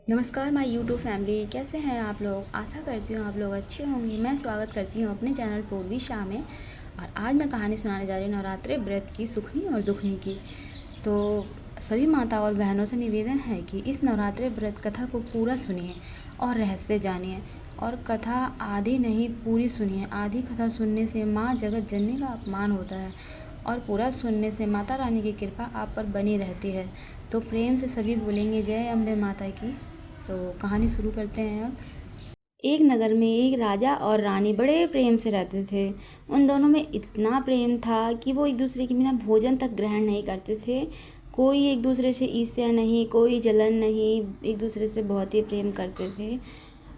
नमस्कार my YouTube family, कैसे हैं आप लोग। आशा करती हूँ आप लोग अच्छे होंगे। मैं स्वागत करती हूँ अपने चैनल पूर्वी शाह में। और आज मैं कहानी सुनाने जा रही हूँ नवरात्रि व्रत की, सुखनी और दुखनी की। तो सभी माता और बहनों से निवेदन है कि इस नवरात्रि व्रत कथा को पूरा सुनिए और रहस्य जानिए। और कथा आधी नहीं पूरी सुनिए। आधी कथा सुनने से माँ जगत जननी का अपमान होता है और पूरा सुनने से माता रानी की कृपा आप पर बनी रहती है। तो प्रेम से सभी बोलेंगे जय अम्बे माता की। तो कहानी शुरू करते हैं अब। एक नगर में एक राजा और रानी बड़े प्रेम से रहते थे। उन दोनों में इतना प्रेम था कि वो एक दूसरे के बिना भोजन तक ग्रहण नहीं करते थे। कोई एक दूसरे से ईर्ष्या नहीं, कोई जलन नहीं, एक दूसरे से बहुत ही प्रेम करते थे।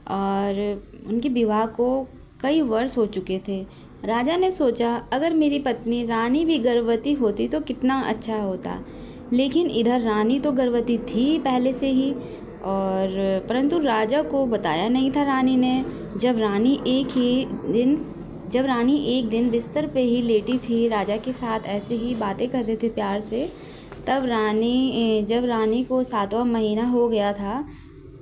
और उनके विवाह को कई वर्ष हो चुके थे। राजा ने सोचा अगर मेरी पत्नी रानी भी गर्भवती होती तो कितना अच्छा होता। लेकिन इधर रानी तो गर्भवती थी पहले से ही, और परंतु राजा को बताया नहीं था रानी ने। जब रानी एक दिन बिस्तर पे ही लेटी थी, राजा के साथ ऐसे ही बातें कर रहे थे प्यार से। जब रानी को 7वां महीना हो गया था,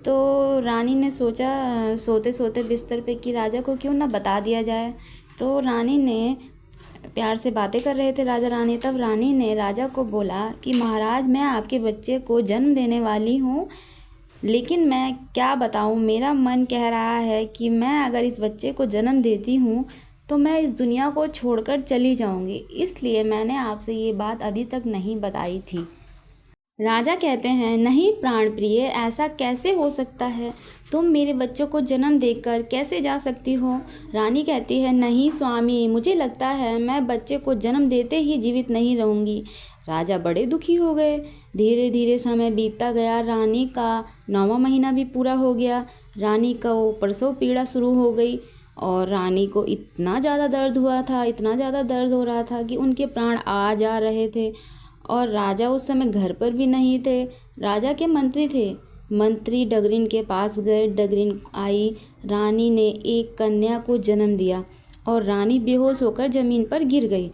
तो रानी ने सोचा सोते सोते बिस्तर पे कि राजा को क्यों ना बता दिया जाए। तो रानी ने प्यार से बातें कर रहे थे राजा रानी। तब रानी ने राजा को बोला कि महाराज, मैं आपके बच्चे को जन्म देने वाली हूँ, लेकिन मैं क्या बताऊँ, मेरा मन कह रहा है कि मैं अगर इस बच्चे को जन्म देती हूँ तो मैं इस दुनिया को छोड़कर चली जाऊँगी, इसलिए मैंने आपसे ये बात अभी तक नहीं बताई थी। राजा कहते हैं, नहीं प्राण प्रिय, ऐसा कैसे हो सकता है। तुम मेरे बच्चों को जन्म देकर कैसे जा सकती हो। रानी कहती है, नहीं स्वामी, मुझे लगता है मैं बच्चे को जन्म देते ही जीवित नहीं रहूँगी। राजा बड़े दुखी हो गए। धीरे धीरे समय बीतता गया। रानी का 9वां महीना भी पूरा हो गया। रानी को प्रसव पीड़ा शुरू हो गई और रानी को इतना ज़्यादा दर्द हुआ था, इतना ज़्यादा दर्द हो रहा था कि उनके प्राण आ जा रहे थे। और राजा उस समय घर पर भी नहीं थे। राजा के मंत्री थे। मंत्री डगरिन के पास गए। डगरिन आई। रानी ने एक कन्या को जन्म दिया और रानी बेहोश होकर ज़मीन पर गिर गई।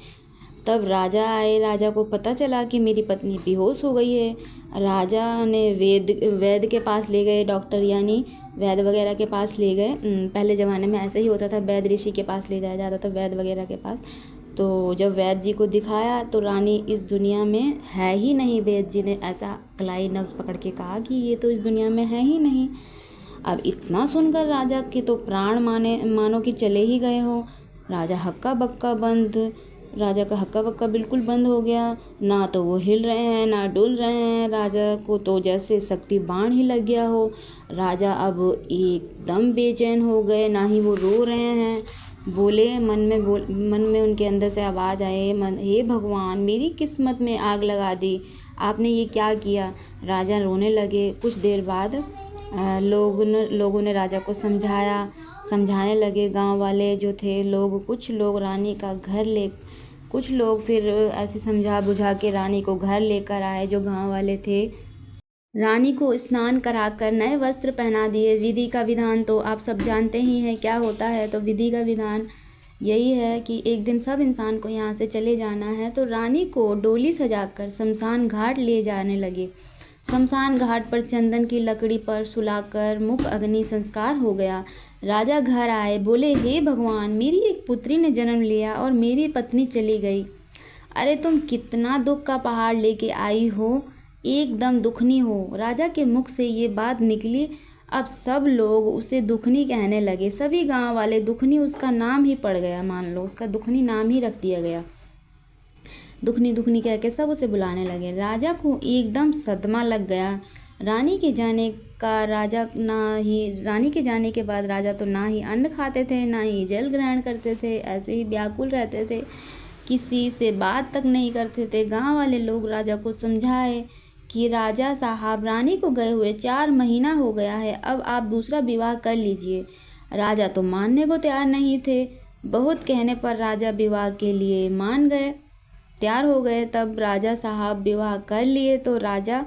तब राजा आए। राजा को पता चला कि मेरी पत्नी बेहोश हो गई है। राजा ने वैद्य के पास ले गए, डॉक्टर यानी वैद्य वगैरह के पास ले गए। पहले ज़माने में ऐसा ही होता था, वैद्य ऋषि के पास ले जाया जाता था, वैद्य वगैरह के पास। तो जब वैद्य जी को दिखाया तो रानी इस दुनिया में है ही नहीं। वैद्य जी ने ऐसा कलाई नब्ज पकड़ के कहा कि ये तो इस दुनिया में है ही नहीं। अब इतना सुनकर राजा के तो प्राण मानो कि चले ही गए हो। राजा का हक्का बक्का बिल्कुल बंद हो गया। ना तो वो हिल रहे हैं ना डुल रहे हैं। राजा को तो जैसे शक्ति बाण ही लग गया हो। राजा अब एकदम बेचैन हो गए। ना ही वो रो रहे हैं। मन में उनके अंदर से आवाज़ आए, हे भगवान, मेरी किस्मत में आग लगा दी, आपने ये क्या किया। राजा रोने लगे। कुछ देर बाद लोगों ने राजा को समझाने लगे। गांव वाले जो थे लोग, कुछ लोग फिर ऐसे समझा बुझा के रानी को घर लेकर आए। जो गांव वाले थे, रानी को स्नान कराकर नए वस्त्र पहना दिए। विधि का विधान तो आप सब जानते ही हैं क्या होता है। तो विधि का विधान यही है कि एक दिन सब इंसान को यहाँ से चले जाना है। तो रानी को डोली सजाकर शमशान घाट ले जाने लगे। शमशान घाट पर चंदन की लकड़ी पर सुलाकर मुख अग्नि संस्कार हो गया। राजा घर आए, बोले, हे भगवान, मेरी एक पुत्री ने जन्म लिया और मेरी पत्नी चली गई। अरे तुम कितना दुख का पहाड़ लेके आई हो, एकदम दुखनी हो। राजा के मुख से ये बात निकली। अब सब लोग उसे दुखनी कहने लगे। सभी गांव वाले दुखनी, उसका नाम ही पड़ गया, मान लो उसका दुखनी नाम ही रख दिया गया। दुखनी दुखनी कह के सब उसे बुलाने लगे। राजा को एकदम सदमा लग गया। रानी के जाने के बाद राजा तो ना ही अन्न खाते थे, ना ही जल ग्रहण करते थे, ऐसे ही व्याकुल रहते थे, किसी से बात तक नहीं करते थे। गांव वाले लोग राजा को समझाए कि राजा साहब, रानी को गए हुए 4 महीना हो गया है, अब आप दूसरा विवाह कर लीजिए। राजा तो मानने को तैयार नहीं थे। बहुत कहने पर राजा विवाह के लिए मान गए, तैयार हो गए। तब राजा साहब विवाह कर लिए। तो राजा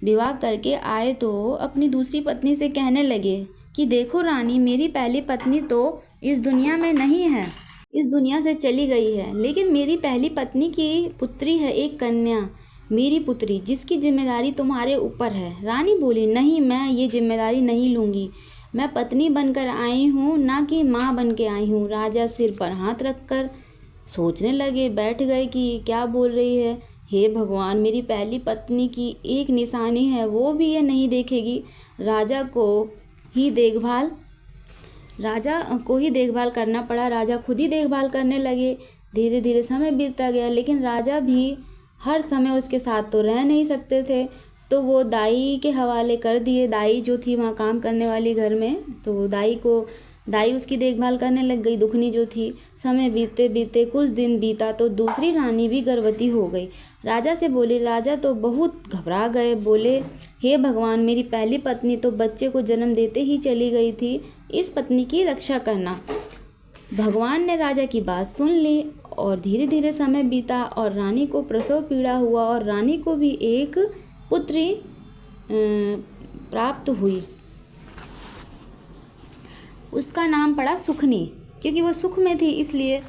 विवाह करके आए तो अपनी दूसरी पत्नी से कहने लगे कि देखो रानी, मेरी पहली पत्नी तो इस दुनिया में नहीं है, इस दुनिया से चली गई है, लेकिन मेरी पहली पत्नी की पुत्री है एक कन्या। मेरी पुत्री, जिसकी जिम्मेदारी तुम्हारे ऊपर है। रानी बोली, नहीं, मैं ये जिम्मेदारी नहीं लूँगी। मैं पत्नी बनकर आई हूँ, ना कि माँ बन के आई हूँ। राजा सिर पर हाथ रखकर सोचने लगे, बैठ गए कि ये क्या बोल रही है। हे भगवान, मेरी पहली पत्नी की एक निशानी है, वो भी ये नहीं देखेगी। राजा को ही देखभाल करना पड़ा। राजा खुद ही देखभाल करने लगे। धीरे धीरे समय बीतता गया, लेकिन राजा भी हर समय उसके साथ तो रह नहीं सकते थे, तो वो दाई के हवाले कर दिए। दाई जो थी वहाँ काम करने वाली घर में, तो दाई उसकी देखभाल करने लग गई, दुखनी जो थी। समय बीतते बीतते कुछ दिन बीता तो दूसरी रानी भी गर्भवती हो गई। राजा से बोली। राजा तो बहुत घबरा गए। बोले, हे भगवान, मेरी पहली पत्नी तो बच्चे को जन्म देते ही चली गई थी, इस पत्नी की रक्षा करना। भगवान ने राजा की बात सुन ली और धीरे धीरे समय बीता और रानी को प्रसव पीड़ा हुआ और रानी को भी एक पुत्री प्राप्त हुई। उसका नाम पड़ा सुखनी, क्योंकि वो सुख में थी इसलिए।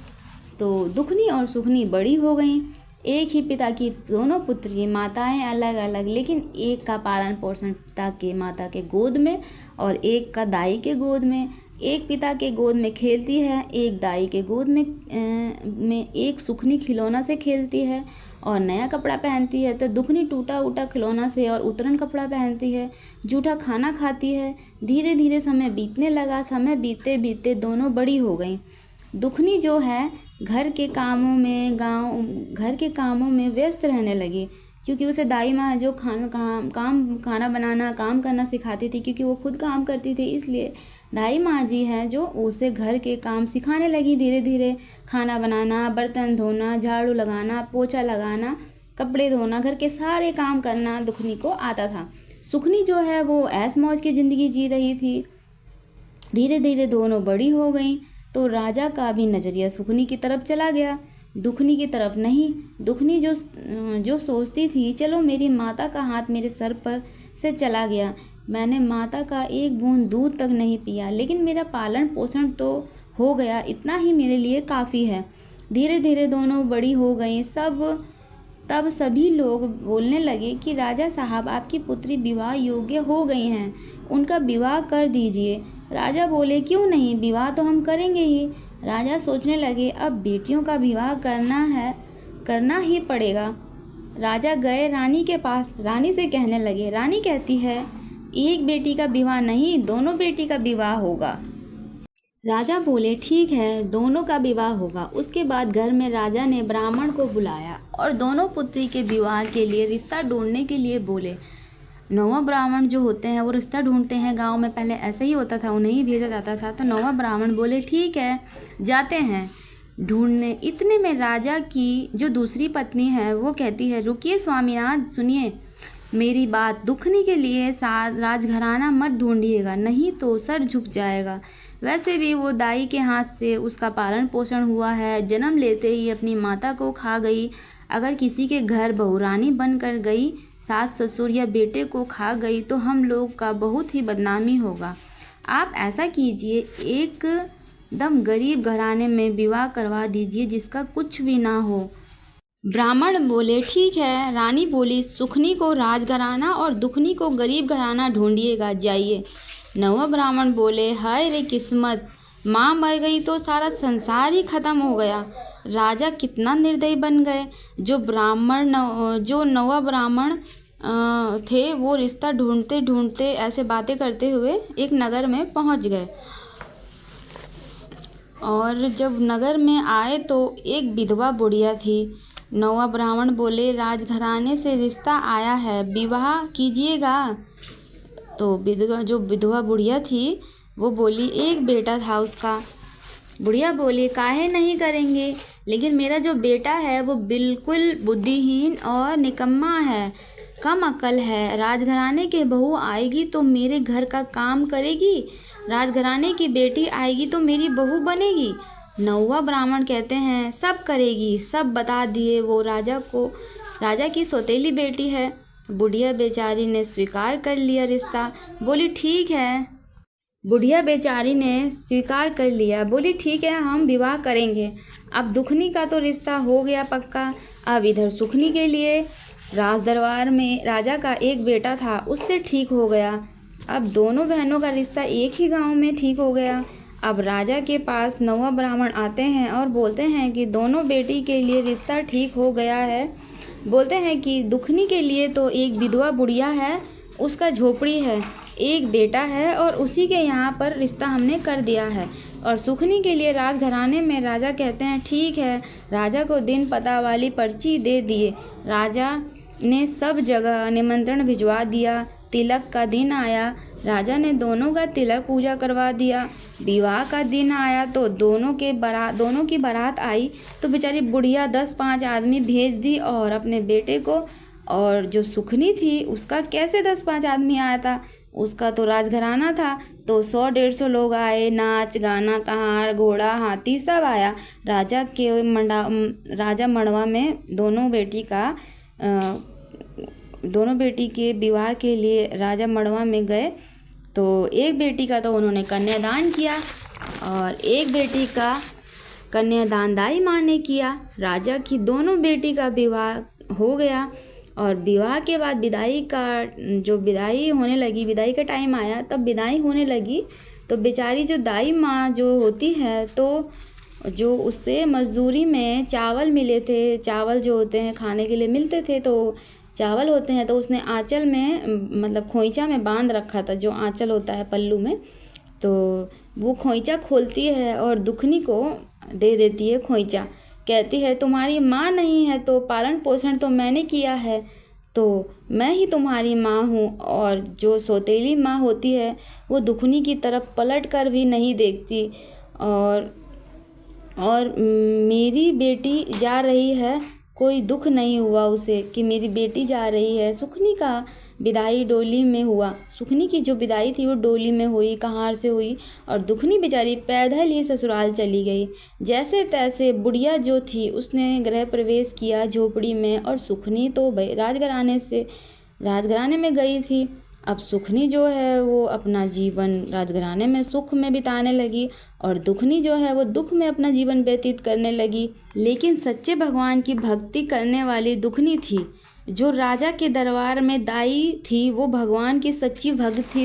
तो दुखनी और सुखनी बड़ी हो गईं। एक ही पिता की दोनों पुत्री, माताएं अलग अलग, लेकिन एक का पालन पोषण पिता के माता के गोद में और एक का दाई के गोद में। एक पिता के गोद में खेलती है, एक दाई के गोद में एक सुखनी खिलौना से खेलती है और नया कपड़ा पहनती है, तो दुखनी टूटा उटा खिलौना से और उतरन कपड़ा पहनती है, जूठा खाना खाती है। धीरे धीरे समय बीतने लगा। समय बीतते बीतते दोनों बड़ी हो गईं। दुखनी जो है घर के कामों में व्यस्त रहने लगी, क्योंकि उसे दाई माँ जो खाना बनाना काम करना सिखाती थी, क्योंकि वो खुद काम करती थी, इसलिए दाई माँ जी हैं जो उसे घर के काम सिखाने लगी। धीरे धीरे खाना बनाना, बर्तन धोना, झाड़ू लगाना, पोछा लगाना, कपड़े धोना, घर के सारे काम करना दुखनी को आता था। सुखनी जो है वो ऐश मौज की ज़िंदगी जी रही थी। धीरे धीरे दोनों बड़ी हो गईं, तो राजा का भी नज़रिया सुखनी की तरफ चला गया, दुखनी की तरफ नहीं। दुखनी जो सोचती थी, चलो मेरी माता का हाथ मेरे सर पर से चला गया, मैंने माता का एक बूंद दूध तक नहीं पिया, लेकिन मेरा पालन पोषण तो हो गया, इतना ही मेरे लिए काफ़ी है। धीरे धीरे दोनों बड़ी हो गई। तब सभी लोग बोलने लगे कि राजा साहब, आपकी पुत्री विवाह योग्य हो गई हैं, उनका विवाह कर दीजिए। राजा बोले, क्यों नहीं, विवाह तो हम करेंगे ही। राजा सोचने लगे, अब बेटियों का विवाह करना ही पड़ेगा। राजा गए रानी के पास, रानी से कहने लगे। रानी कहती है, एक बेटी का विवाह नहीं, दोनों बेटी का विवाह होगा। राजा बोले, ठीक है, दोनों का विवाह होगा। उसके बाद घर में राजा ने ब्राह्मण को बुलाया और दोनों पुत्री के विवाह के लिए रिश्ता ढूंढने के लिए बोले। 9वां ब्राह्मण जो होते हैं वो रिश्ता ढूंढते हैं। गांव में पहले ऐसा ही होता था, उन्हें ही भेजा जाता था। तो 9वां ब्राह्मण बोले, ठीक है, जाते हैं ढूंढने। इतने में राजा की जो दूसरी पत्नी है वो कहती है, रुकिए स्वामीनाथ, सुनिए मेरी बात। दुखनी के लिए राजघराना मत ढूंढिएगा, नहीं तो सर झुक जाएगा। वैसे भी वो दाई के हाथ से उसका पालन पोषण हुआ है, जन्म लेते ही अपनी माता को खा गई। अगर किसी के घर बहुरानी बन कर गई, सास ससुर या बेटे को खा गई, तो हम लोग का बहुत ही बदनामी होगा। आप ऐसा कीजिए, एकदम गरीब घराने में विवाह करवा दीजिए, जिसका कुछ भी ना हो। ब्राह्मण बोले, ठीक है। रानी बोली, सुखनी को राजघराना और दुखनी को गरीब घराना ढूंढिएगा, जाइए। 9वां ब्राह्मण बोले, हाय रे किस्मत, माँ मर गई तो सारा संसार ही खत्म हो गया। राजा कितना निर्दयी बन गए। जो 9वां ब्राह्मण थे वो रिश्ता ढूंढते ढूंढते ऐसे बातें करते हुए एक नगर में पहुंच गए। और जब नगर में आए तो एक विधवा बुढ़िया थी। 9वां ब्राह्मण बोले, राजघराने से रिश्ता आया है, विवाह कीजिएगा। तो विधवा बुढ़िया थी वो बोली, एक बेटा था उसका। बुढ़िया बोली, काहे नहीं करेंगे, लेकिन मेरा जो बेटा है वो बिल्कुल बुद्धिहीन और निकम्मा है, कम अकल है। राजघराने की बहू आएगी तो मेरे घर का काम करेगी, राजघराने की बेटी आएगी तो मेरी बहू बनेगी। 9वां ब्राह्मण कहते हैं, सब करेगी। सब बता दिए वो राजा की सौतेली बेटी है। बुढ़िया बेचारी ने स्वीकार कर लिया रिश्ता। बोली, ठीक है। बुढ़िया बेचारी ने स्वीकार कर लिया, बोली, ठीक है, हम विवाह करेंगे। अब दुखनी का तो रिश्ता हो गया पक्का। अब इधर सुखनी के लिए राज दरबार में राजा का एक बेटा था, उससे ठीक हो गया। अब दोनों बहनों का रिश्ता एक ही गांव में ठीक हो गया। अब राजा के पास 9 ब्राह्मण आते हैं और बोलते हैं कि दोनों बेटी के लिए रिश्ता ठीक हो गया है। बोलते हैं कि दुखनी के लिए तो एक विधवा बुढ़िया है, उसका झोपड़ी है, एक बेटा है और उसी के यहाँ पर रिश्ता हमने कर दिया है। और सुखनी के लिए राजघराने में राजा कहते हैं ठीक है। राजा को दिन पता वाली पर्ची दे दिए। राजा ने सब जगह निमंत्रण भिजवा दिया। तिलक का दिन आया, राजा ने दोनों का तिलक पूजा करवा दिया। विवाह का दिन आया तो दोनों की बारात आई तो बेचारी बुढ़िया 10-5 आदमी भेज दी और अपने बेटे को। और जो सुखनी थी उसका कैसे 10-5 आदमी आया था, उसका तो राजघराना था तो 100-150 लोग आए। नाच गाना, कहार, घोड़ा, हाथी सब आया। राजा मड़वा में दोनों बेटी के विवाह के लिए राजा मड़वा में गए तो एक बेटी का तो उन्होंने कन्यादान किया और एक बेटी का कन्यादान दाई माँ ने किया। राजा की दोनों बेटी का विवाह हो गया और विवाह के बाद विदाई होने लगी, विदाई का टाइम आया तब विदाई होने लगी तो बेचारी जो दाई माँ जो होती है तो जो उससे मजदूरी में चावल मिले थे, चावल जो होते हैं खाने के लिए मिलते थे तो चावल होते हैं तो उसने आंचल में मतलब खोइचा में बांध रखा था, जो आंचल होता है पल्लू में, तो वो खोइचा खोलती है और दुखनी को दे देती है खोइचा। कहती है तुम्हारी माँ नहीं है तो पालन पोषण तो मैंने किया है, तो मैं ही तुम्हारी माँ हूँ। और जो सौतेली माँ होती है वो दुखनी की तरफ पलट कर भी नहीं देखती। और मेरी बेटी जा रही है, कोई दुख नहीं हुआ उसे कि मेरी बेटी जा रही है। सुखनी का विदाई डोली में हुआ। सुखनी की जो विदाई थी वो डोली में हुई, कहार से हुई और दुखनी बेचारी पैदल ही ससुराल चली गई। जैसे तैसे बुढ़िया जो थी उसने गृह प्रवेश किया झोपड़ी में और सुखनी तो राजघराने में गई थी। अब सुखनी जो है वो अपना जीवन राजघराने में सुख में बिताने लगी और दुखनी जो है वो दुख में अपना जीवन व्यतीत करने लगी। लेकिन सच्चे भगवान की भक्ति करने वाली दुखनी थी, जो राजा के दरबार में दाई थी, वो भगवान की सच्ची भक्त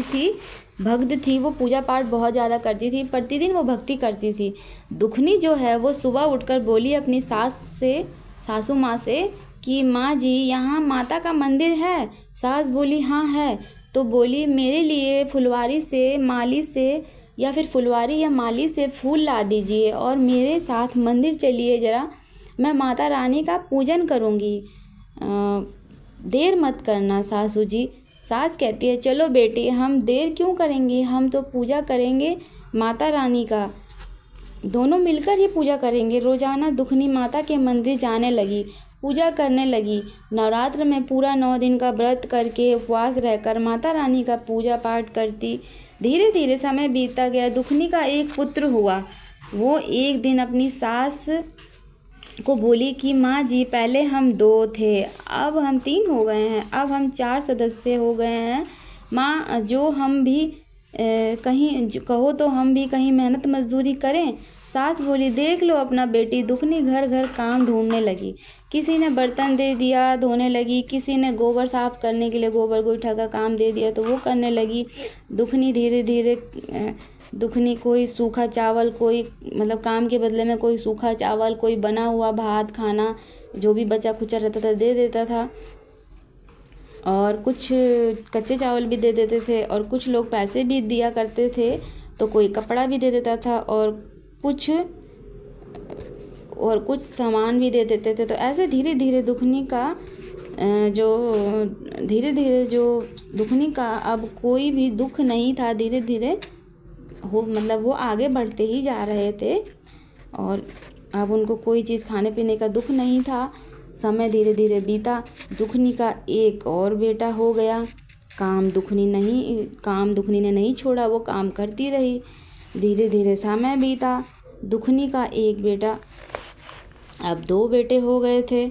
थी। वो पूजा पाठ बहुत ज़्यादा करती थी, प्रतिदिन वो भक्ति करती थी। दुखनी जो है वो सुबह उठकर बोली अपनी सासू माँ से कि माँ जी यहाँ माता का मंदिर है। सास बोली हाँ है। तो बोली मेरे लिए फुलवारी से, माली से या फिर फुलवारी या माली से फूल ला दीजिए और मेरे साथ मंदिर चलिए ज़रा, मैं माता रानी का पूजन करूँगी, देर मत करना सासू जी। सास कहती है चलो बेटी, हम देर क्यों करेंगे, हम तो पूजा करेंगे माता रानी का, दोनों मिलकर ही पूजा करेंगे। रोज़ाना दुखनी माता के मंदिर जाने लगी, पूजा करने लगी। नवरात्र में पूरा 9 दिन का व्रत करके उपवास रहकर माता रानी का पूजा पाठ करती। धीरे धीरे समय बीतता गया। दुखनी का एक पुत्र हुआ। वो एक दिन अपनी सास को बोली कि माँ जी पहले हम 2 थे, अब हम 3 हो गए हैं, अब हम 4 सदस्य हो गए हैं। माँ जो हम भी कहो तो हम भी कहीं मेहनत मजदूरी करें। सास बोली देख लो अपना बेटी। दुखनी घर घर काम ढूंढने लगी। किसी ने बर्तन दे दिया, धोने लगी। किसी ने गोबर साफ करने के लिए गोबर गोईठा का काम दे दिया तो वो करने लगी। दुखनी धीरे धीरे कोई सूखा चावल, कोई मतलब काम के बदले में कोई सूखा चावल, कोई बना हुआ भात, खाना जो भी बचा खुचा रहता था दे देता था और कुछ कच्चे चावल भी दे देते थे और कुछ लोग पैसे भी दिया करते थे तो कोई कपड़ा भी दे देता था और कुछ सामान भी दे देते थे। तो ऐसे धीरे धीरे जो दुखनी का अब कोई भी दुख नहीं था। धीरे धीरे वो आगे बढ़ते ही जा रहे थे और अब उनको कोई चीज़ खाने पीने का दुख नहीं था। समय धीरे धीरे बीता। दुखनी का एक और बेटा हो गया। काम दुखनी ने नहीं छोड़ा, वो काम करती रही। धीरे धीरे समय बीता। दुखनी का एक बेटा, अब 2 बेटे हो गए थे।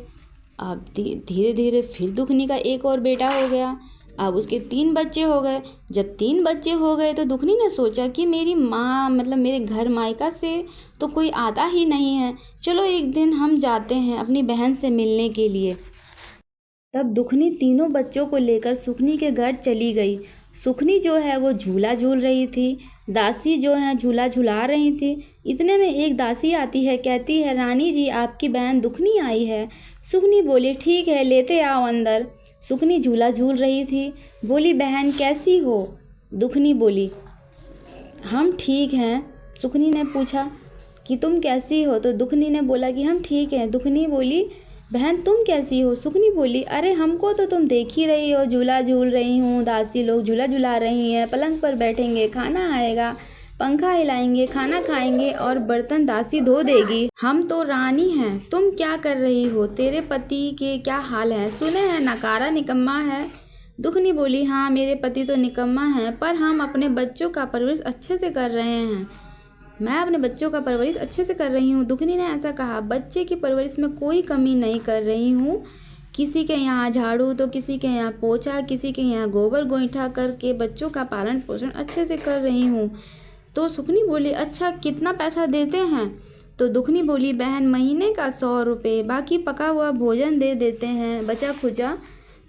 अब धीरे धीरे फिर दुखनी का एक और बेटा हो गया। अब उसके 3 बच्चे हो गए। जब 3 बच्चे हो गए तो दुखनी ने सोचा कि मेरी माँ मेरे घर मायका से तो कोई आता ही नहीं है, चलो एक दिन हम जाते हैं अपनी बहन से मिलने के लिए। तब दुखनी तीनों बच्चों को लेकर सुखनी के घर चली गई। सुखनी जो है वो झूला झूल रही थी, दासी जो है झूला झुला रही थी। इतने में एक दासी आती है, कहती है रानी जी आपकी बहन दुखनी आई है। सुखनी बोली ठीक है लेते आओ अंदर। सुखनी झूला झूल रही थी, बोली बहन कैसी हो? दुखनी बोली हम ठीक हैं। सुखनी ने पूछा कि तुम कैसी हो? तो दुखनी ने बोला कि हम ठीक हैं। दुखनी बोली बहन तुम कैसी हो? सुखनी बोली अरे हमको तो तुम देख ही रही हो, झूला झूल रही हूँ, दासी लोग झूला झुला रही हैं, पलंग पर बैठेंगे, खाना आएगा, पंखा हिलाएंगे, खाना खाएंगे और बर्तन दासी धो देगी। हम तो रानी हैं, तुम क्या कर रही हो? तेरे पति के क्या हाल है? सुने हैं नकारा निकम्मा है। दुखनी बोली हाँ मेरे पति तो निकम्मा है, पर हम अपने बच्चों का परवरिश अच्छे से कर रहे हैं। मैं अपने बच्चों का परवरिश अच्छे से कर रही हूँ। दुखनी ने ऐसा कहा, बच्चे की परवरिश में कोई कमी नहीं कर रही हूँ। किसी के यहाँ झाड़ू तो किसी के यहाँ पोछा, किसी के यहाँ गोबर गोईठा करके बच्चों का पालन पोषण अच्छे से कर रही हूँ। तो सुखनी बोली अच्छा कितना पैसा देते हैं? तो दुखनी बोली बहन महीने का 100 रुपये, बाकी पका हुआ भोजन दे देते हैं, बचा खुचा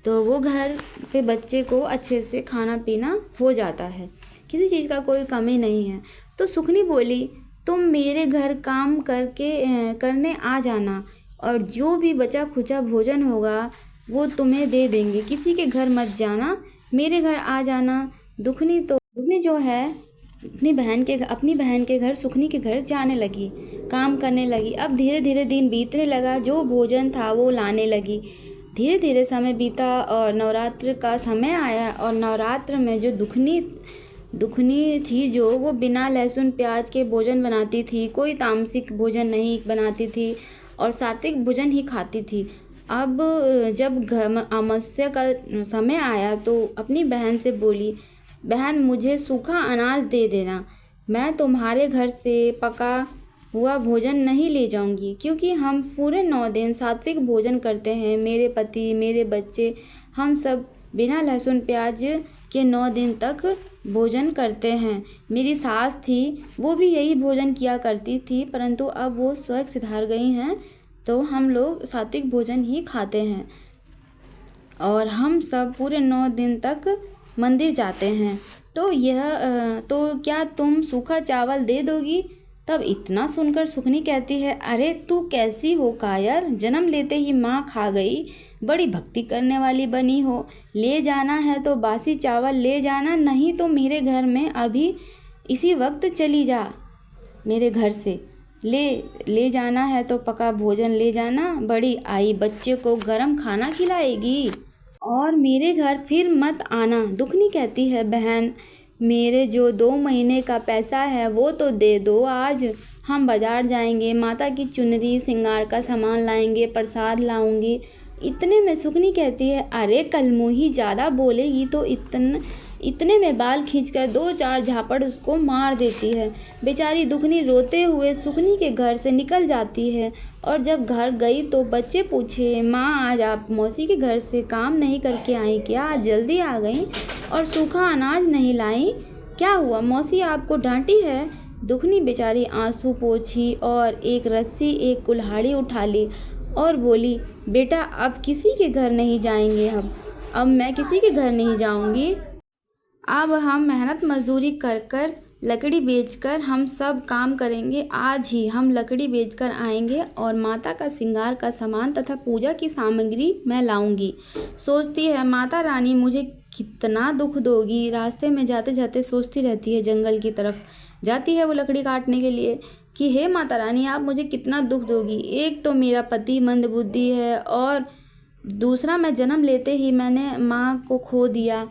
तो वो घर पे बच्चे को अच्छे से खाना पीना हो जाता है, किसी चीज़ का कोई कमी नहीं है। तो सुखनी बोली तुम मेरे घर काम करने आ जाना और जो भी बचा खुचा भोजन होगा वो तुम्हें दे देंगे, किसी के घर मत जाना, मेरे घर आ जाना। दुखनी जो है अपनी बहन के घर सुखनी के घर जाने लगी, काम करने लगी। अब धीरे धीरे दिन बीतने लगा, जो भोजन था वो लाने लगी। धीरे धीरे समय बीता और नवरात्र का समय आया और नवरात्र में जो दुखनी थी जो वो बिना लहसुन प्याज के भोजन बनाती थी, कोई तामसिक भोजन नहीं बनाती थी और सात्विक भोजन ही खाती थी। अब जब अमावस्या का समय आया तो अपनी बहन से बोली बहन मुझे सूखा अनाज दे देना, मैं तुम्हारे घर से पका हुआ भोजन नहीं ले जाऊंगी, क्योंकि हम पूरे 9 दिन सात्विक भोजन करते हैं। मेरे पति मेरे बच्चे हम सब बिना लहसुन प्याज के 9 दिन तक भोजन करते हैं। मेरी सास थी वो भी यही भोजन किया करती थी, परंतु अब वो स्वर्ग सिधार गई हैं, तो हम लोग सात्विक भोजन ही खाते हैं और हम सब पूरे 9 दिन तक मंदिर जाते हैं। तो क्या तुम सूखा चावल दे दोगी? तब इतना सुनकर सुखनी कहती है अरे तू कैसी हो कायर, जन्म लेते ही माँ खा गई, बड़ी भक्ति करने वाली बनी हो। ले जाना है तो बासी चावल ले जाना, नहीं तो मेरे घर में अभी इसी वक्त चली जा। मेरे घर से ले जाना है तो पका भोजन ले जाना, बड़ी आई बच्चे को गरम खाना खिलाएगी और मेरे घर फिर मत आना। दुखनी कहती है बहन मेरे जो 2 महीने का पैसा है वो तो दे दो, आज हम बाज़ार जाएंगे, माता की चुनरी श्रृंगार का सामान लाएंगे, प्रसाद लाऊंगी। इतने में सुखनी कहती है अरे कलमुही ज़्यादा बोलेगी तो इतने में बाल खींचकर 2-4 झापड़ उसको मार देती है। बेचारी दुखनी रोते हुए सुखनी के घर से निकल जाती है और जब घर गई तो बच्चे पूछे माँ आज आप मौसी के घर से काम नहीं करके आई क्या? आज जल्दी आ गई और सूखा अनाज नहीं लाई, क्या हुआ? मौसी आपको डांटी है? दुखनी बेचारी आंसू पोंछी और एक रस्सी एक कुल्हाड़ी उठा ली और बोली बेटा अब किसी के घर नहीं जाएंगे, अब मैं किसी के घर नहीं जाऊंगी। अब हम मेहनत मजदूरी कर लकड़ी बेचकर हम सब काम करेंगे। आज ही हम लकड़ी बेचकर आएंगे और माता का श्रृंगार का सामान तथा पूजा की सामग्री मैं लाऊंगी। सोचती है माता रानी मुझे कितना दुख दोगी। रास्ते में जाते जाते सोचती रहती है, जंगल की तरफ जाती है वो लकड़ी काटने के लिए कि हे माता रानी आप मुझे कितना दुख दोगी। एक तो मेरा पति मंदबुद्धि है और दूसरा मैं जन्म लेते ही मैंने माँ को खो दिया,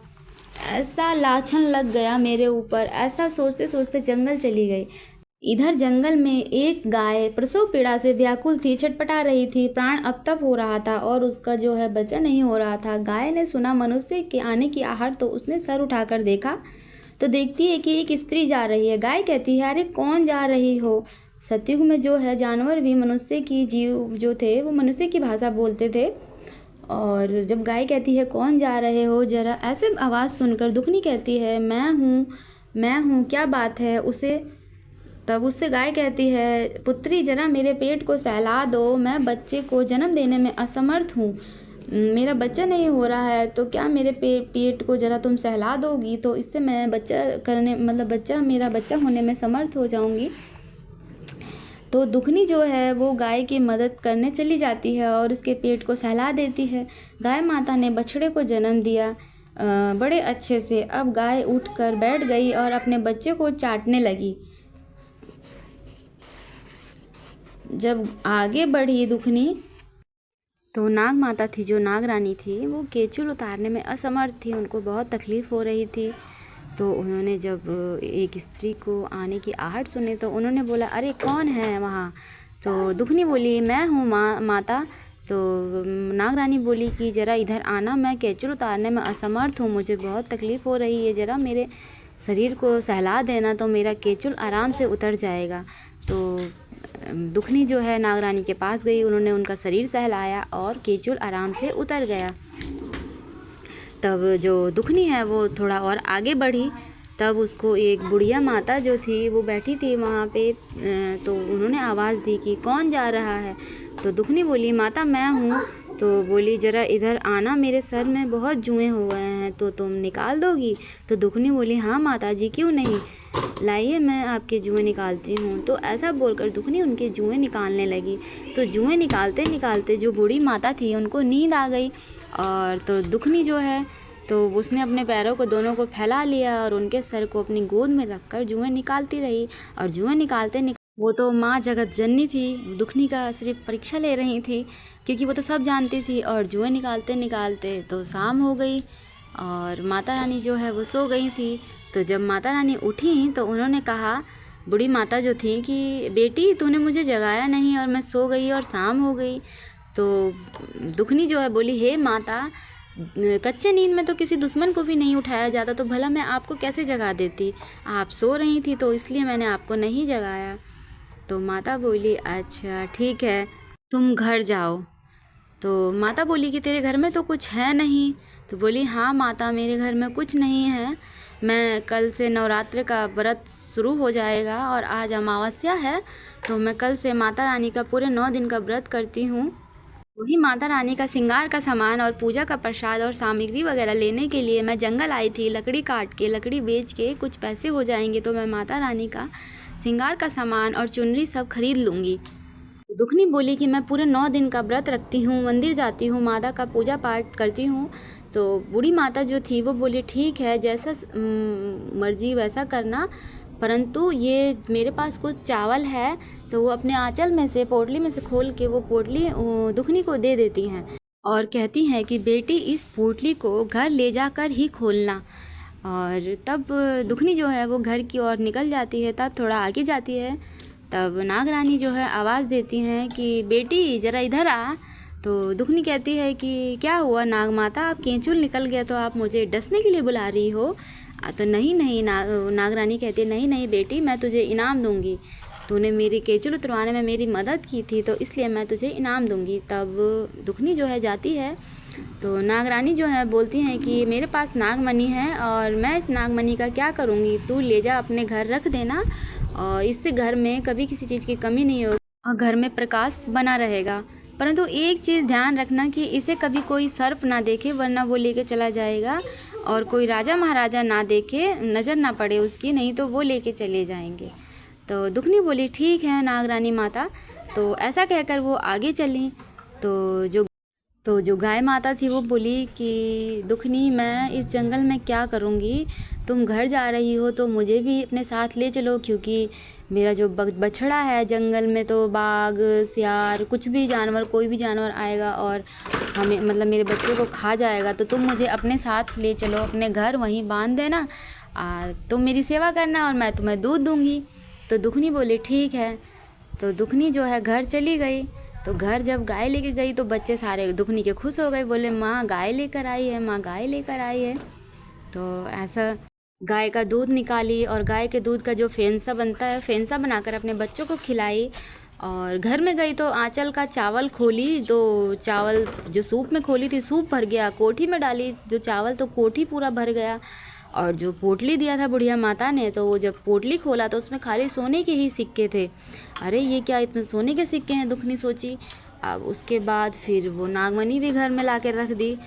ऐसा लाछन लग गया मेरे ऊपर। ऐसा सोचते सोचते जंगल चली गई। इधर जंगल में एक गाय प्रसव पीड़ा से व्याकुल थी, छटपटा रही थी, प्राण अब तक हो रहा था और उसका जो है बच्चा नहीं हो रहा था। गाय ने सुना मनुष्य के आने की आहट तो उसने सर उठाकर देखा तो देखती है कि एक स्त्री जा रही है। गाय कहती है अरे कौन जा रही हो? सतयुग में जो है जानवर भी मनुष्य की जीव जो थे वो मनुष्य की भाषा बोलते थे। और जब गाय कहती है कौन जा रहे हो, जरा ऐसे आवाज़ सुनकर दुखनी कहती है मैं हूँ, क्या बात है? तब उससे गाय कहती है पुत्री जरा मेरे पेट को सहला दो, मैं बच्चे को जन्म देने में असमर्थ हूँ। मेरा बच्चा नहीं हो रहा है, तो क्या मेरे पेट को ज़रा तुम सहला दोगी, तो इससे मैं बच्चा करने मतलब मेरा बच्चा होने में समर्थ हो जाऊंगी। तो दुखनी जो है वो गाय की मदद करने चली जाती है और उसके पेट को सहला देती है। गाय माता ने बछड़े को जन्म दिया बड़े अच्छे से। अब गाय उठकर बैठ गई और अपने बच्चे को चाटने लगी। जब आगे बढ़ी दुखनी, तो नाग माता थी, जो नाग रानी थी, वो केचुल उतारने में असमर्थ थी। उनको बहुत तकलीफ़ हो रही थी। तो उन्होंने जब एक स्त्री को आने की आहट सुनी, तो उन्होंने बोला, अरे कौन है वहाँ? तो दुखनी बोली, मैं हूँ माता। तो नाग रानी बोली कि ज़रा इधर आना, मैं केचुल उतारने में असमर्थ हूँ, मुझे बहुत तकलीफ़ हो रही है, ज़रा मेरे शरीर को सहला देना तो मेरा केचुल आराम से उतर जाएगा। तो दुखनी जो है नाग रानी के पास गई, उन्होंने उनका शरीर सहलाया और केचुल आराम से उतर गया। तब जो दुखनी है वो थोड़ा और आगे बढ़ी, तब उसको एक बुढ़िया माता जो थी वो बैठी थी वहाँ पे। तो उन्होंने आवाज़ दी कि कौन जा रहा है? तो दुखनी बोली, माता मैं हूँ। तो बोली, ज़रा इधर आना, मेरे सर में बहुत जुएँ हो गए हैं, तो तुम निकाल दोगी? तो दुखनी बोली, हाँ माता जी, क्यों नहीं, लाइए मैं आपके जुएँ निकालती हूँ। तो ऐसा बोलकर दुखनी उनके जुएँ निकालने लगी। तो जुएँ निकालते निकालते जो बूढ़ी माता थी उनको नींद आ गई। और तो दुखनी जो है, तो उसने अपने पैरों को दोनों को फैला लिया और उनके सर को अपनी गोद में रखकर जुएँ निकालती रही। और जुएँ निकालते वो तो माँ जगत जननी थी, दुखनी का सिर्फ परीक्षा ले रही थी, क्योंकि वो तो सब जानती थी। और जुएँ निकालते निकालते तो शाम हो गई और माता रानी जो है वो सो गई थी। तो जब माता रानी उठी तो उन्होंने कहा, बूढ़ी माता जो थी, कि बेटी तूने मुझे जगाया नहीं और मैं सो गई और शाम हो गई। तो दुखनी जो है बोली, हे माता, कच्चे नींद में तो किसी दुश्मन को भी नहीं उठाया जाता, तो भला मैं आपको कैसे जगा देती? आप सो रही थी तो इसलिए मैंने आपको नहीं जगाया। तो माता बोली, अच्छा ठीक है, तुम घर जाओ। तो माता बोली कि तेरे घर में तो कुछ है नहीं? तो बोली, हाँ माता, मेरे घर में कुछ नहीं है। मैं कल से नवरात्र का व्रत शुरू हो जाएगा और आज अमावस्या है, तो मैं कल से माता रानी का पूरे 9 दिन का व्रत करती हूँ। वही माता रानी का श्रृंगार का सामान और पूजा का प्रसाद और सामग्री वगैरह लेने के लिए मैं जंगल आई थी। लकड़ी काट के, लकड़ी बेच के कुछ पैसे हो जाएंगे तो मैं माता रानी का श्रृंगार का सामान और चुनरी सब खरीद लूँगी। दुखनी बोली कि मैं पूरे 9 दिन का व्रत रखती हूँ, मंदिर जाती हूँ, माता का पूजा पाठ करती हूँ। तो बूढ़ी माता जो थी वो बोली, ठीक है, जैसा मर्जी वैसा करना, परंतु ये मेरे पास कुछ चावल है। तो वो अपने आंचल में से, पोटली में से खोल के वो पोटली दुखनी को दे देती हैं और कहती हैं कि बेटी इस पोटली को घर ले जाकर ही खोलना। और तब दुखनी जो है वो घर की ओर निकल जाती है। तब थोड़ा आगे जाती है, तब नाग रानी जो है आवाज़ देती हैं कि बेटी ज़रा इधर आ। तो दुखनी कहती है कि क्या हुआ नाग माता, आप केंचुल निकल गया तो आप मुझे डसने के लिए बुला रही हो? तो नहीं नहीं, नाग रानी कहती है, नहीं नहीं बेटी, मैं तुझे इनाम दूंगी, तूने मेरी केचुल उतरवाने में मेरी मदद की थी, तो इसलिए मैं तुझे इनाम दूंगी। तब दुखनी जो है जाती है, तो नाग रानी जो है बोलती हैं कि मेरे पास नागमणि है और मैं इस नागमणि का क्या करूँगी, तू ले जा अपने घर रख देना, और इससे घर में कभी किसी चीज़ की कमी नहीं होगी और घर में प्रकाश बना रहेगा। परंतु एक चीज़ ध्यान रखना कि इसे कभी कोई सर्प ना देखे, वरना वो लेके चला जाएगा, और कोई राजा महाराजा ना देखे, नज़र ना पड़े उसकी, नहीं तो वो लेके चले जाएंगे। तो दुखनी बोली, ठीक है नाग रानी माता। तो ऐसा कहकर वो आगे चली। तो जो गाय माता थी वो बोली कि दुखनी, मैं इस जंगल में क्या करूँगी, तुम घर जा रही हो तो मुझे भी अपने साथ ले चलो, क्योंकि मेरा जो बछड़ा है, जंगल में तो बाघ, सियार, कुछ भी जानवर, कोई भी जानवर आएगा और हमें मतलब मेरे बच्चे को खा जाएगा, तो तुम मुझे अपने साथ ले चलो, अपने घर वहीं बांध देना, तुम मेरी सेवा करना और मैं तुम्हें दूध दूँगी। तो दुखनी बोली, ठीक है। तो दुखनी जो है घर चली गई। तो घर जब गाय लेके गई तो बच्चे सारे दुखनी के खुश हो गए, बोले माँ गाय लेकर आई है, माँ गाय लेकर आई है। तो ऐसा गाय का दूध निकाली और गाय के दूध का जो फेंसा बनता है, फेंसा बनाकर अपने बच्चों को खिलाई। और घर में गई तो आंचल का चावल खोली, तो चावल जो सूप में खोली थी सूप भर गया, कोठी में डाली जो चावल तो कोठी पूरा भर गया। और जो पोटली दिया था बुढ़िया माता ने, तो वो जब पोटली खोला तो उसमें खाली सोने के ही सिक्के थे। अरे ये क्या, इतने सोने के सिक्के हैं, दुखनी सोची। अब उसके बाद फिर वो नागमणि भी घर में ला के रख दी।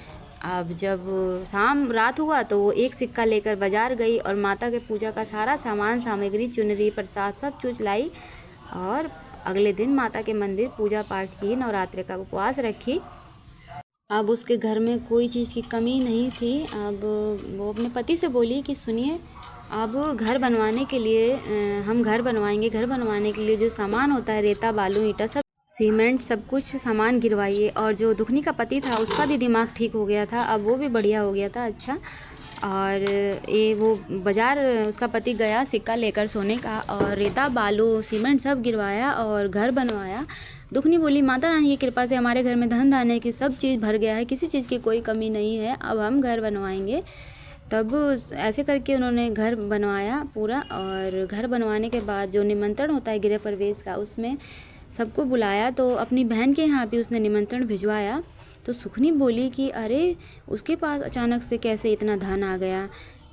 अब जब शाम रात हुआ तो वो एक सिक्का लेकर बाज़ार गई और माता के पूजा का सारा सामान सामग्री, चुनरी, प्रसाद सब कुछ लाई और अगले दिन माता के मंदिर पूजा पाठ की, नवरात्रि का उपवास रखी। अब उसके घर में कोई चीज़ की कमी नहीं थी। अब वो अपने पति से बोली कि सुनिए, अब घर बनवाने के लिए हम घर बनवाएंगे, घर बनवाने के लिए जो सामान होता है, रेता, बालू, ईंटा, सब सीमेंट, सब कुछ सामान गिरवाइए। और जो दुखनी का पति था उसका भी दिमाग ठीक हो गया था, अब वो भी बढ़िया हो गया था। अच्छा, और ये वो बाज़ार उसका पति गया सिक्का लेकर सोने का, और रेता, बालू, सीमेंट सब गिरवाया और घर बनवाया। दुखनी बोली, माता रानी की कृपा से हमारे घर में धन धान्य की सब चीज़ भर गया है, किसी चीज़ की कोई कमी नहीं है, अब हम घर बनवाएंगे। तब ऐसे करके उन्होंने घर बनवाया पूरा। और घर बनवाने के बाद जो निमंत्रण होता है गृह प्रवेश का, उसमें सबको बुलाया। तो अपनी बहन के यहाँ भी उसने निमंत्रण भिजवाया। तो सुखनी बोली कि अरे, उसके पास अचानक से कैसे इतना धन आ गया,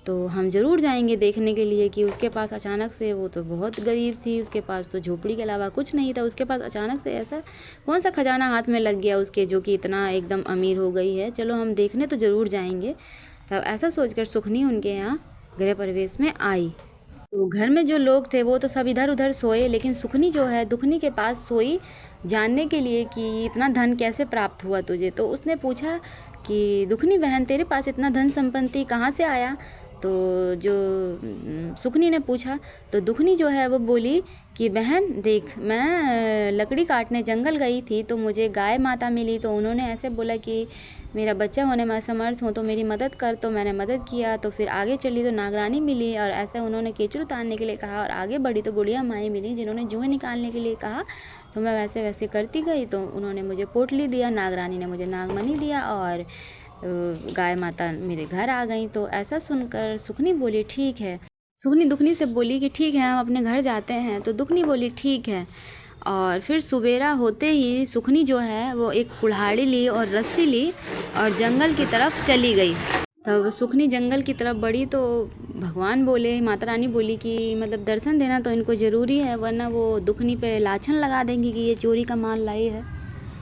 तो हम ज़रूर जाएंगे देखने के लिए कि उसके पास अचानक से, वो तो बहुत गरीब थी, उसके पास तो झोपड़ी के अलावा कुछ नहीं था, उसके पास अचानक से ऐसा कौन सा खजाना हाथ में लग गया उसके, जो कि इतना एकदम अमीर हो गई है, चलो हम देखने तो ज़रूर जाएंगे। तब ऐसा सोचकर सुखनी उनके यहाँ गृह प्रवेश में आई। तो घर में जो लोग थे वो तो सब इधर उधर सोए, लेकिन सुखनी जो है दुखनी के पास सोई, जानने के लिए कि इतना धन कैसे प्राप्त हुआ तुझे। तो उसने पूछा कि दुखनी बहन, तेरे पास इतना धन संपत्ति कहाँ से आया। तो जो सुखनी ने पूछा, तो दुखनी जो है वो बोली कि बहन देख, मैं लकड़ी काटने जंगल गई थी तो मुझे गाय माता मिली। तो उन्होंने ऐसे बोला कि मेरा बच्चा होने में असमर्थ हूँ तो मेरी मदद कर, तो मैंने मदद किया। तो फिर आगे चली तो नागरानी मिली, और ऐसे उन्होंने केचुल उतारने के लिए कहा, और आगे बढ़ी तो बुढ़िया माई मिली जिन्होंने जुएं निकालने के लिए कहा। तो मैं वैसे वैसे करती गई, तो उन्होंने मुझे पोटली दिया, नागरानी ने मुझे नागमणि दिया, और गाय माता मेरे घर आ गई। तो ऐसा सुनकर सुखनी बोली ठीक है। सुखनी दुखनी से बोली कि ठीक है, हम अपने घर जाते हैं। तो दुखनी बोली ठीक है। और फिर सवेरा होते ही सुखनी जो है वो एक कुल्हाड़ी ली और रस्सी ली और जंगल की तरफ चली गई। तब सुखनी जंगल की तरफ बढ़ी तो भगवान बोले, माता रानी बोली कि मतलब दर्शन देना तो इनको ज़रूरी है, वरना वो दुखनी पे लाछन लगा देंगी कि ये चोरी का माल लाई है,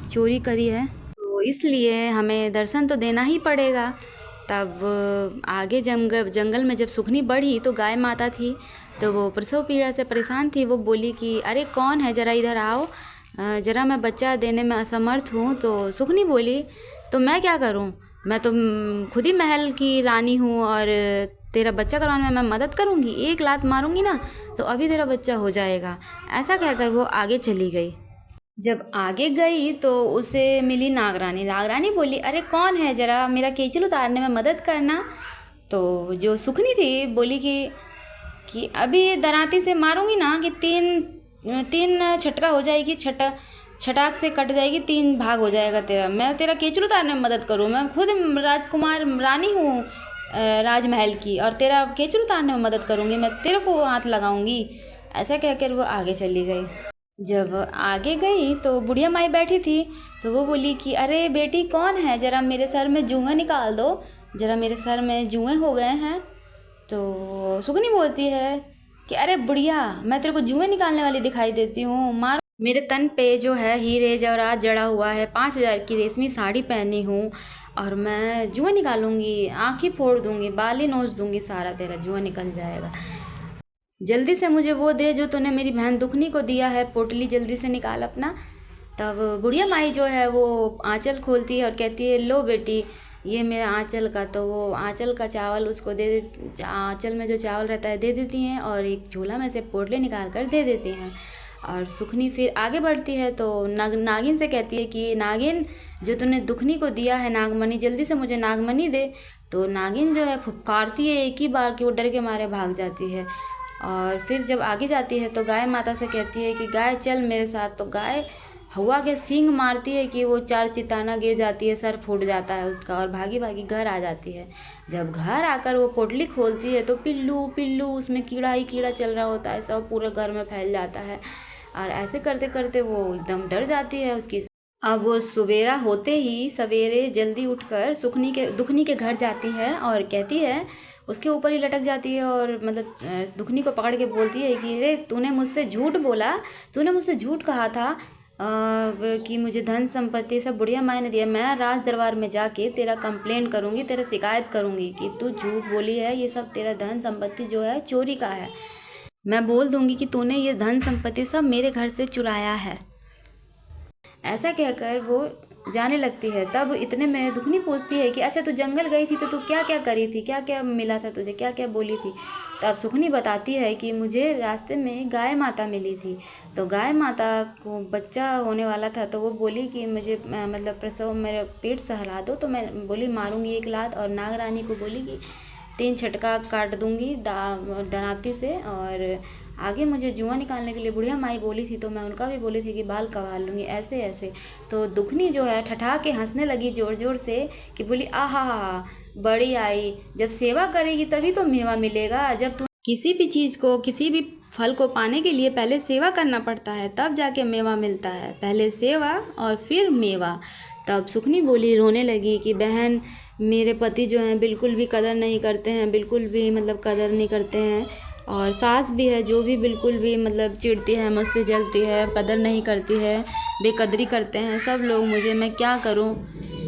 चोरी करी है, तो इसलिए हमें दर्शन तो देना ही पड़ेगा। तब आगे जंगल में जब सुखनी बढ़ी तो गाय माता थी, तो वो प्रसव पीड़ा से परेशान थी। वो बोली कि अरे कौन है, ज़रा इधर आओ, ज़रा मैं बच्चा देने में असमर्थ हूँ। तो सुखनी बोली, तो मैं क्या करूँ, मैं तो खुद ही महल की रानी हूँ, और तेरा बच्चा करवाने में मैं मदद करूँगी, एक लात मारूँगी ना तो अभी तेरा बच्चा हो जाएगा। ऐसा कहकर वो आगे चली गई। जब आगे गई तो उसे मिली नागरानी। नागरानी बोली, अरे कौन है, ज़रा मेरा केचुल उतारने में मदद करना। तो जो सुखनी थी बोली कि अभी दराती से मारूंगी ना कि तीन छटका हो जाएगी, छटाक से कट जाएगी, 3 भाग हो जाएगा तेरा। मैं तेरा केचुल उतारने में मदद करूँ, मैं खुद राजकुमार रानी हूँ राजमहल की, और तेरा केचुल उतारने में मदद करूँगी, मैं तेरे को हाथ लगाऊंगी। ऐसा कहकर वो आगे चली गई। जब आगे गई तो बुढ़िया माई बैठी थी, तो वो बोली कि अरे बेटी कौन है, ज़रा मेरे सर में जुएं निकाल दो, ज़रा मेरे सर में जुएं हो गए हैं। तो सुखनी बोलती है कि अरे बुढ़िया, मैं तेरे को जुएं निकालने वाली दिखाई देती हूँ, मार। मेरे तन पे जो है हीरे जवाहरात जड़ा हुआ है, 5000 की रेशमी साड़ी पहनी हूँ, और मैं जुएं निकालूंगी, आँखें फोड़ दूंगी, बाल ही नोच दूंगी, सारा तेरा जुएं निकल जाएगा। जल्दी से मुझे वो दे जो तूने मेरी बहन दुखनी को दिया है, पोटली जल्दी से निकाल अपना। तब बुढ़िया माई जो है वो आंचल खोलती है और कहती है, लो बेटी ये मेरा आंचल का। तो वो आंचल का चावल उसको आंचल में जो चावल रहता है दे देती हैं, और एक झोला में से पोटली निकाल कर दे देती हैं। और सुखनी फिर आगे बढ़ती है तो नागिन से कहती है कि नागिन, जो तूने दुखनी को दिया है नागमणि, जल्दी से मुझे नागमणि दे। तो नागिन जो है फुफकारती है एक ही बार कि वो डर के मारे भाग जाती है। और फिर जब आगे जाती है तो गाय माता से कहती है कि गाय चल मेरे साथ। तो गाय हवा के सींग मारती है कि वो 4 चिताना गिर जाती है, सर फूट जाता है उसका, और भागी भागी घर आ जाती है। जब घर आकर वो पोटली खोलती है तो पिल्लू पिल्लू उसमें कीड़ा ही कीड़ा चल रहा होता है, सब पूरे घर में फैल जाता है। और ऐसे करते करते वो एकदम डर जाती है उसकी। अब वो सवेरा होते ही सवेरे जल्दी उठकर दुखनी के घर जाती है और कहती है, उसके ऊपर ही लटक जाती है, और मतलब दुखनी को पकड़ के बोलती है कि अरे तूने मुझसे झूठ बोला, तूने मुझसे झूठ कहा था कि मुझे धन संपत्ति सब बुढ़िया माई ने दिया, मैं राज दरबार में जाके तेरा कंप्लेंट करूँगी, तेरा शिकायत करूँगी कि तू झूठ बोली है, ये सब तेरा धन संपत्ति जो है चोरी का है। मैं बोल दूँगी कि तूने ये धन संपत्ति सब मेरे घर से चुराया है। ऐसा कहकर वो जाने लगती है। तब इतने में दुखनी पूछती है कि अच्छा तू जंगल गई थी तो तू क्या क्या करी थी, क्या क्या मिला था तुझे, क्या क्या बोली थी। तब सुखनी बताती है कि मुझे रास्ते में गाय माता मिली थी, तो गाय माता को बच्चा होने वाला था, तो वो बोली कि मुझे मतलब प्रसव मेरा पेट सहला दो। तो मैं बोली मारूंगी एक लात, और नागरानी को बोली कि 3 झटका काट दूंगी दनाती से, और आगे मुझे जुआ निकालने के लिए बुढ़िया माई बोली थी, तो मैं उनका भी बोली थी कि बाल कवाल लूँगी, ऐसे ऐसे। तो दुखनी जो है ठठा के हंसने लगी ज़ोर ज़ोर से कि बोली आहा हा, बड़ी आई, जब सेवा करेगी तभी तो मेवा मिलेगा। जब तू किसी भी चीज़ को, किसी भी फल को पाने के लिए पहले सेवा करना पड़ता है, तब जाके मेवा मिलता है, पहले सेवा और फिर मेवा। तब सुखनी बोली, रोने लगी कि बहन मेरे पति जो हैं बिल्कुल भी कदर नहीं करते हैं, बिल्कुल भी मतलब कदर नहीं करते हैं, और सास भी है जो भी बिल्कुल भी मतलब चिढ़ती है, मुझसे जलती है, कदर नहीं करती है, बेकदरी करते हैं सब लोग मुझे, मैं क्या करूं।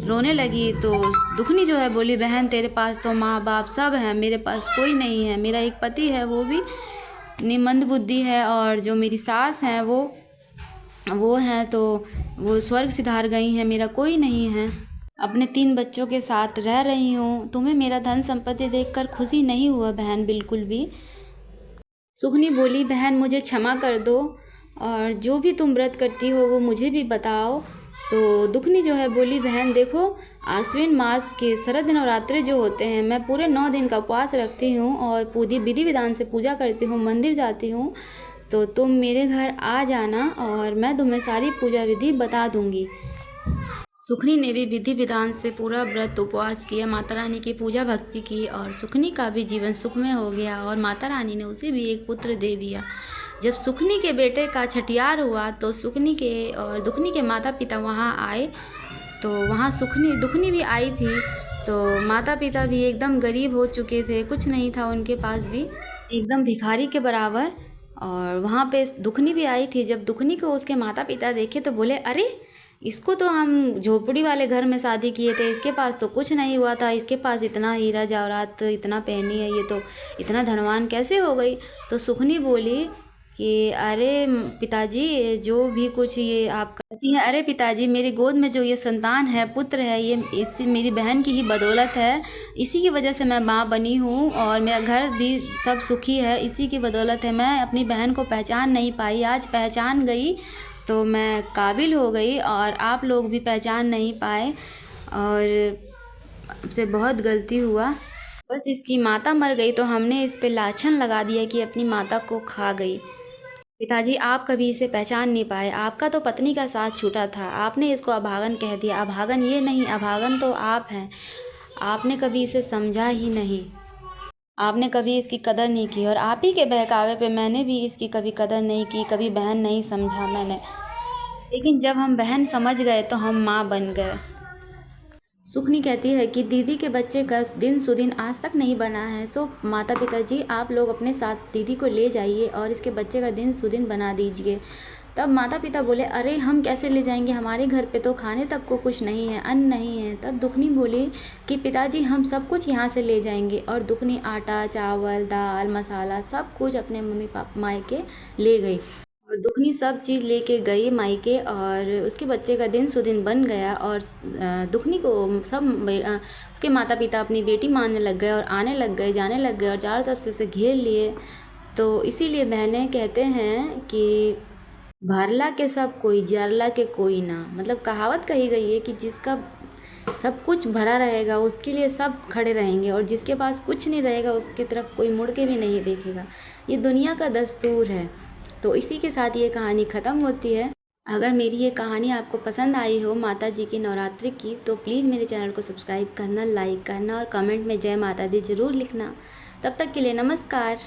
रोने लगी। तो दुखनी जो है बोली, बहन तेरे पास तो माँ बाप सब हैं, मेरे पास कोई नहीं है, मेरा एक पति है वो भी निमंद बुद्धि है, और जो मेरी सास हैं वो हैं तो वो स्वर्ग सिधार गई हैं, मेरा कोई नहीं है, अपने 3 बच्चों के साथ रह रही हूँ। तुम्हें मेरा धन संपत्ति देखकर खुशी नहीं हुआ बहन, बिल्कुल भी। सुखनी बोली, बहन मुझे क्षमा कर दो, और जो भी तुम व्रत करती हो वो मुझे भी बताओ। तो दुखनी जो है बोली, बहन देखो आश्विन मास के शरद नवरात्रि जो होते हैं, मैं पूरे 9 दिन का उपवास रखती हूँ और पूरी विधि विधान से पूजा करती हूँ, मंदिर जाती हूँ, तो तुम मेरे घर आ जाना और मैं तुम्हें सारी पूजा विधि बता दूँगी। सुखनी ने भी विधि विधान से पूरा व्रत उपवास किया, माता रानी की पूजा भक्ति की, और सुखनी का भी जीवन सुखमय हो गया, और माता रानी ने उसे भी एक पुत्र दे दिया। जब सुखनी के बेटे का छठियार हुआ तो सुखनी के और दुखनी के माता पिता वहाँ आए, तो वहाँ दुखनी भी आई थी। तो माता पिता भी एकदम गरीब हो चुके थे, कुछ नहीं था उनके पास भी, एकदम भिखारी के बराबर। और वहाँ पे दुखनी भी आई थी। जब दुखनी को उसके माता पिता देखे तो बोले, अरे इसको तो हम झोपड़ी वाले घर में शादी किए थे, इसके पास तो कुछ नहीं हुआ था, इसके पास इतना हीरा जवाहरात इतना पहनी है, ये तो इतना धनवान कैसे हो गई। तो सुखनी बोली कि अरे पिताजी जो भी कुछ ये आप करती हैं, अरे पिताजी मेरी गोद में जो ये संतान है, पुत्र है, ये इससे मेरी बहन की ही बदौलत है, इसी की वजह से मैं माँ बनी हूँ, और मेरा घर भी सब सुखी है, इसी की बदौलत है। मैं अपनी बहन को पहचान नहीं पाई, आज पहचान गई तो मैं काबिल हो गई, और आप लोग भी पहचान नहीं पाए, और हमसे बहुत गलती हुआ। बस इसकी माता मर गई तो हमने इस पे लाछन लगा दिया कि अपनी माता को खा गई। पिताजी आप कभी इसे पहचान नहीं पाए, आपका तो पत्नी का साथ छूटा था, आपने इसको अभागन कह दिया। अभागन ये नहीं, अभागन तो आप हैं। आपने कभी इसे समझा ही नहीं, आपने कभी इसकी कदर नहीं की, और आप ही के बहकावे पे मैंने भी इसकी कभी कदर नहीं की, कभी बहन नहीं समझा मैंने। लेकिन जब हम बहन समझ गए तो हम माँ बन गए। सुखनी कहती है कि दीदी के बच्चे का दिन सुदिन आज तक नहीं बना है, सो माता पिताजी आप लोग अपने साथ दीदी को ले जाइए और इसके बच्चे का दिन सुदिन बना दीजिए। तब माता पिता बोले, अरे हम कैसे ले जाएंगे, हमारे घर पे तो खाने तक को कुछ नहीं है, अन्न नहीं है। तब दुखनी बोली कि पिताजी हम सब कुछ यहाँ से ले जाएंगे, और दुखनी आटा चावल दाल मसाला सब कुछ अपने मम्मी पापा मायके ले गई, और दुखनी सब चीज़ लेके गई मायके, और उसके बच्चे का दिन सुदिन बन गया। और दुखनी को सब उसके माता पिता अपनी बेटी मानने लग गए, और आने लग गए, जाने लग गए, और चारों तरफ से उसे घेर लिए। तो इसीलिए बहनें कहते हैं कि भरला के सब कोई, जरला के कोई ना। मतलब कहावत कही गई है कि जिसका सब कुछ भरा रहेगा उसके लिए सब खड़े रहेंगे, और जिसके पास कुछ नहीं रहेगा उसकी तरफ कोई मुड़ के भी नहीं देखेगा। ये दुनिया का दस्तूर है। तो इसी के साथ ये कहानी ख़त्म होती है। अगर मेरी ये कहानी आपको पसंद आई हो माता जी की नवरात्रि की, तो प्लीज़ मेरे चैनल को सब्सक्राइब करना, लाइक करना, और कमेंट में जय माता दी ज़रूर लिखना। तब तक के लिए नमस्कार।